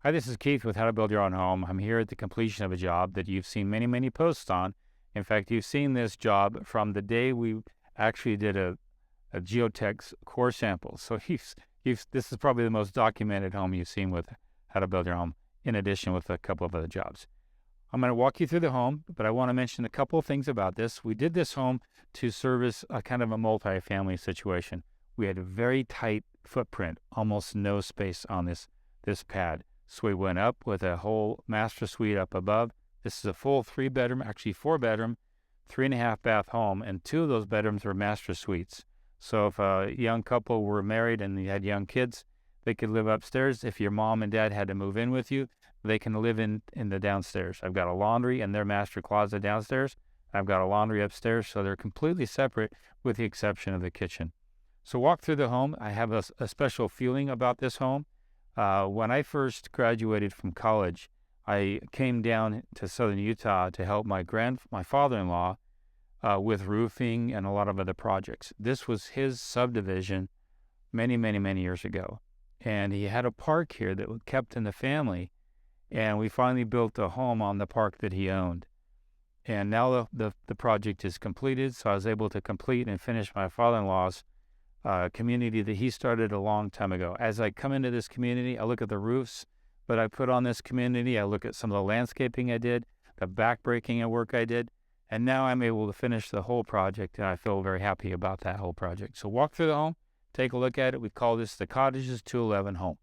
Hi, this is Keith with How to Build Your Own Home. I'm here at the completion of a job that you've seen many, many posts on. In fact, you've seen this job from the day we actually did a geotech core sample. So this is probably the most documented home you've seen with How to Build Your Home, in addition with a couple of other jobs. I'm going to walk you through the home, but I want to mention a couple of things about this. We did this home to service a kind of a multi-family situation. We had a very tight footprint, almost no space on this pad. So we went up with a whole master suite up above. This is a full 3-bedroom, actually 4-bedroom, 3.5-bath home, and 2 of those bedrooms were master suites. So if a young couple were married and you had young kids, they could live upstairs. If your mom and dad had to move in with you, they can live in the downstairs. I've got a laundry and their master closet downstairs. I've got a laundry upstairs, so they're completely separate with the exception of the kitchen. So walk through the home. I have a special feeling about this home. When I first graduated from college, I came down to southern Utah to help my father-in-law with roofing and a lot of other projects. This was his subdivision many, many, many years ago. And he had a park here that was kept in the family. And we finally built a home on the park that he owned. And now the project is completed, so I was able to complete and finish my father-in-law's community that he started a long time ago. As I come into this community, I look at the roofs that I put on this community. I look at some of the landscaping I did, the backbreaking work I did, and now I'm able to finish the whole project, and I feel very happy about that whole project. So walk through the home, take a look at it. We call this the Cottages 211 home.